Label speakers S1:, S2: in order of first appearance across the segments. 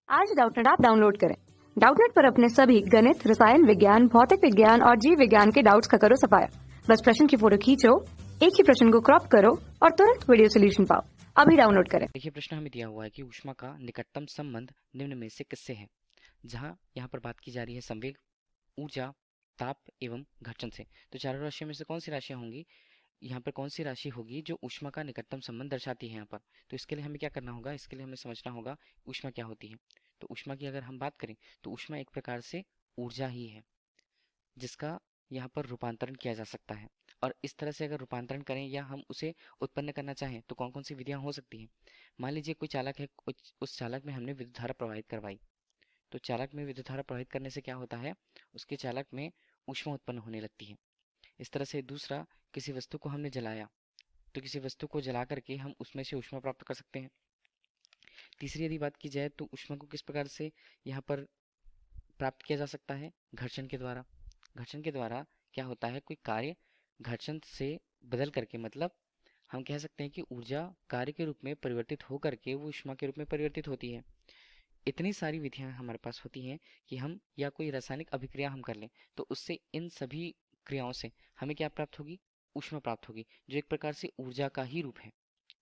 S1: आज Doubtnut app download करें। Doubtnut पर अपने सभी गणित, रसायन विज्ञान, भौतिक विज्ञान और जीव विज्ञान के डाउट्स का करो सफाया। बस प्रश्न की फोटो खींचो, एक ही प्रश्न को क्रॉप करो और तुरंत वीडियो सोल्यूशन पाओ। अभी डाउनलोड करें।
S2: देखिए, प्रश्न हमें दिया हुआ है कि ऊष्मा का निकटतम संबंध निम्न में से किससे है। जहां यहाँ पर बात की जा रही है संवेग, ऊर्जा, ताप एवं घर्षण से। तो चारों राशियों में से कौन सी राशियां होंगी, यहाँ पर कौन सी राशि होगी जो ऊष्मा का निकटतम संबंध दर्शाती है यहाँ पर। तो इसके लिए हमें क्या करना होगा, इसके लिए हमें समझना होगा ऊष्मा क्या होती है। तो ऊष्मा की अगर हम बात करें तो ऊष्मा एक प्रकार से ऊर्जा ही है जिसका यहाँ पर रूपांतरण किया जा सकता है। और इस तरह से अगर रूपांतरण करें या हम उसे उत्पन्न करना चाहें तो कौन कौन सी विधियां हो सकती हैं। मान लीजिए कोई चालक है, उस चालक में हमने विद्युत धारा प्रवाहित करवाई। तो चालक में विद्युत धारा प्रवाहित करने से क्या होता है, उसके चालक में ऊष्मा उत्पन्न होने लगती है। इस तरह से दूसरा, किसी वस्तु को हमने जलाया तो किसी वस्तु को जला करके हम उसमें से ऊष्मा प्राप्त कर सकते हैं। तीसरी यदि बात की जाए तो ऊष्मा को किस प्रकार से यहाँ पर प्राप्त किया जा सकता है, घर्षण के द्वारा। घर्षण के द्वारा क्या होता है, कोई कार्य घर्षण से बदल करके, मतलब हम कह सकते हैं कि ऊर्जा कार्य के रूप में परिवर्तित हो करके वो ऊष्मा के रूप में परिवर्तित होती है। इतनी सारी विधियां हमारे पास होती हैं कि हम या कोई रासायनिक अभिक्रिया हम कर लें तो उससे इन सभी क्रियाओं से हमें क्या प्राप्त होगी, ऊष्मा प्राप्त होगी, जो एक प्रकार से ऊर्जा का ही रूप है।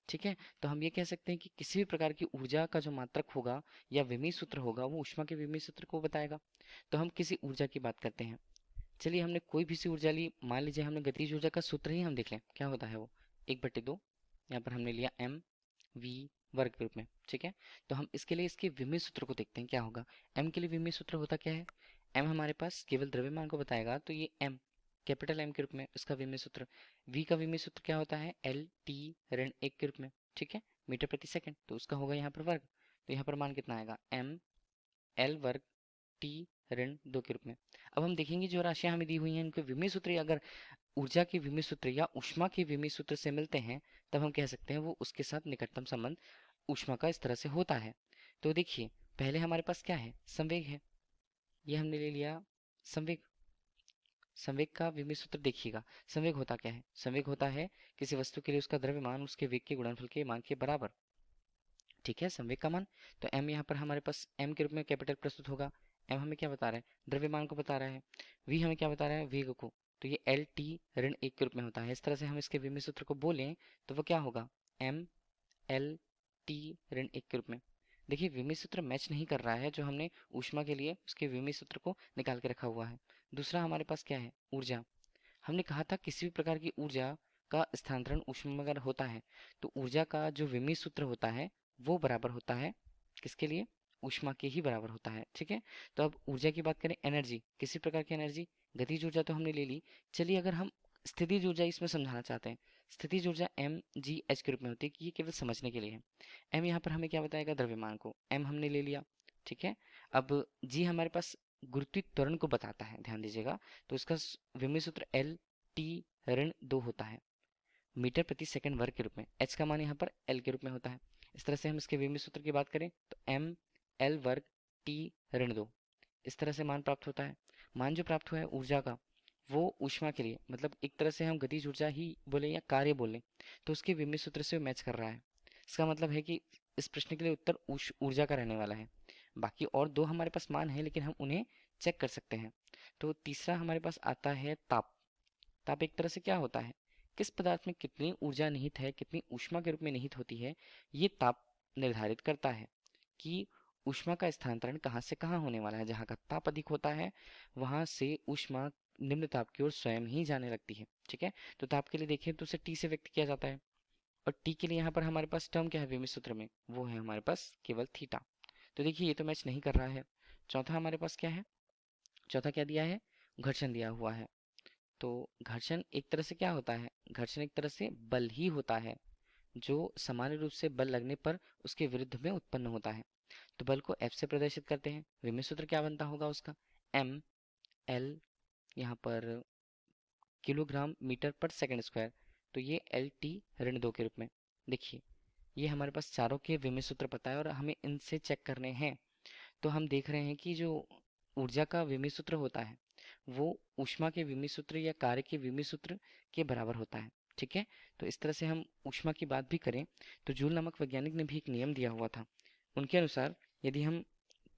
S2: ठीक है, तो हम ये कह सकते हैं कि किसी भी प्रकार की ऊर्जा का जो मात्रक होगा या विमीय सूत्र होगा वो ऊष्मा के विमीय सूत्र को बताएगा। तो हम किसी ऊर्जा की बात करते हैं। चलिए, हमने कोई भी सी ऊर्जा ली, मान लीजिए हमने गतिज ऊर्जा का सूत्र ही हम देख लें क्या होता है वो 1/2। यहाँ पर हमने लिया एम वी वर्ग के रूप में। ठीक है, तो हम इसके लिए इसके विमीय सूत्र को देखते हैं क्या होगा। एम के लिए विमीय सूत्र होता क्या है, एम हमारे पास केवल द्रव्यमान को बताएगा, तो ये एम कैपिटल एम के रूप में इसका विमीय सूत्र। वी का विमीय सूत्र क्या होता है, एल टी ऋण 1 के रूप में। ठीक है, मीटर प्रति सेकंड, तो उसका होगा यहाँ पर वर्ग। तो यहाँ पर मान कितना आएगा, एम एल वर्ग टी ऋण 2 के रूप में। अब हम देखेंगे जो राशियां हमें दी हुई हैं उनके विमीय सूत्र अगर ऊर्जा के विमीय सूत्र या ऊष्मा के विमीय सूत्र से मिलते हैं तब हम कह सकते हैं वो उसके साथ निकटतम संबंध ऊष्मा का इस तरह से होता है। तो देखिए, पहले हमारे पास क्या है, संवेग है। ये हमने ले लिया संवेग। संवेग का विमीय सूत्र देखिएगा। संवेग होता क्या है, संवेग होता है किसी वस्तु के लिए उसका द्रव्यमान उसके वेग के गुणनफल के मान के बराबर। ठीक है, संवेग का मान। तो m यहाँ पर हमारे पास m के रूप में कैपिटल प्रस्तुत होगा। m हमें क्या बता रहा है, द्रव्यमान को बता रहा है। v हमें क्या बता रहा है, वेग को। तो ये एल टी ऋण 1 के रूप में होता है। इस तरह से हम इसके विमीय सूत्र को बोलें तो वो क्या होगा, m एल टी ऋण 1 के रूप में। देखिए, विमीय सूत्र मैच नहीं कर रहा है जो हमने ऊष्मा के लिए उसके विमीय सूत्र को निकाल के रखा हुआ है। दूसरा हमारे पास क्या है, ऊर्जा। हमने कहा था किसी भी प्रकार की ऊर्जा का स्थानांतरण ऊष्मा में अगर होता है तो ऊर्जा का जो विमीय सूत्र होता है वो बराबर होता है किसके लिए, ऊष्मा के ही बराबर होता है। ठीक है, तो अब ऊर्जा की बात करें, एनर्जी, किसी प्रकार की एनर्जी, गतिज ऊर्जा तो हमने ले ली। चलिए, अगर हम स्थितिज ऊर्जा इसमें समझाना चाहते हैं, स्थितिज ऊर्जा एम जी एच के रूप में होती है कि ये केवल समझने के लिए है। एम यहाँ पर हमें क्या बताएगा, द्रव्यमान को, एम हमने ले लिया। ठीक है, अब जी हमारे पास गुरुत्वीय त्वरण को बताता है, ध्यान दीजिएगा। तो इसका विमीय सूत्र एल टी ऋण 2 होता है मीटर प्रति सेकंड वर्ग के रूप में। एच का मान यहाँ पर एल के रूप में होता है। इस तरह से हम इसके विमीय सूत्र की बात करें तो एम एल वर्ग टी ऋण 2, इस तरह से मान प्राप्त होता है। मान जो प्राप्त हुआ है ऊर्जा का वो ऊष्मा के लिए, मतलब एक तरह से हम गतिज ऊर्जा ही बोले या कार्य बोले तो उसके विमीय सूत्र से मैच कर रहा है। इसका मतलब है कि इस प्रश्न के लिए उत्तर ऊर्जा का रहने वाला है। बाकी और दो हमारे पास मान है लेकिन हम उन्हें चेक कर सकते हैं। तो तीसरा हमारे पास आता है ताप। ताप एक तरह से क्या होता है, किस पदार्थ में कितनी ऊर्जा निहित है, कितनी ऊष्मा के रूप में निहित होती है, ये ताप निर्धारित करता है कि ऊष्मा का स्थानांतरण कहाँ से कहाँ होने वाला है। जहाँ का ताप अधिक होता है वहां से ऊष्मा निम्न ताप की ओर स्वयं ही जाने लगती है। ठीक है, तो ताप के लिए देखें तो उसे टी से व्यक्त किया जाता है। और टी के लिए यहाँ पर हमारे पास टर्म क्या है विमीय सूत्र में, वो है हमारे पास केवल थीटा। तो देखिए, ये तो मैच नहीं कर रहा है। चौथा हमारे पास क्या है, चौथा क्या दिया है, घर्षण दिया हुआ है। तो घर्षण एक तरह से क्या होता है, घर्षण एक तरह से बल ही होता है जो सामान्य रूप से बल लगने पर उसके विरुद्ध में उत्पन्न होता है। तो बल को F से प्रदर्शित करते हैं। विमीय सूत्र क्या बनता होगा उसका, एम एल यहाँ पर किलोग्राम मीटर पर सेकंड स्क्वायर। तो ये एल टी ऋण 2 के रूप में। देखिए, ये हमारे पास चारों के विमीय सूत्र पता है और हमें इनसे चेक करने हैं। तो हम देख रहे हैं कि जो ऊर्जा का विमीय सूत्र होता है वो ऊष्मा के विमीय सूत्र या कार्य के विमीय सूत्र के बराबर होता है। ठीक है, तो इस तरह से हम ऊष्मा की बात भी करें तो जूल नामक वैज्ञानिक ने भी एक नियम दिया हुआ था। उनके अनुसार यदि हम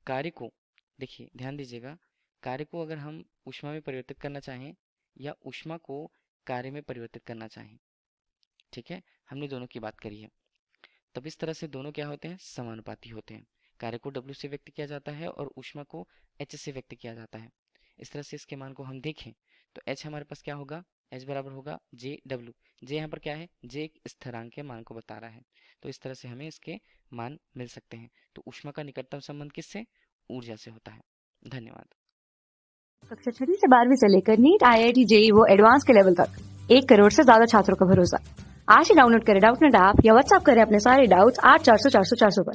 S2: कार्य को, देखिए ध्यान दीजिएगा, कार्य को अगर हम ऊष्मा में परिवर्तित करना चाहें या ऊष्मा को कार्य में परिवर्तित करना चाहें, ठीक है, हमने दोनों की बात करी है। तब इस तरह से दोनों क्या होते हैं, समानुपाती होते हैं। कार्य को W से व्यक्त किया जाता है और ऊष्मा को H से व्यक्त किया जाता है। इस तरह से इसके मान को हम देखें तो H हमारे पास क्या होगा, H बराबर होगा JW। J यहाँ पर क्या है, J एक स्थिरांक के मान को बता रहा है, तो इस तरह से हमें इसके मान मिल सकते हैं। तो ऊष्मा का निकटतम संबंध किससे, ऊर्जा से होता है। धन्यवाद।
S1: कक्षा 6वीं से 12वीं से लेकर नीट, IIT, JEE वो एडवांस के लेवल तक 1 करोड़ से ज्यादा छात्रों का भरोसा। आज ही डाउनलोड करें डाउटनेट ऐप या व्हाट्सएप करें अपने सारे डाउट्स 8400 400 400 पर।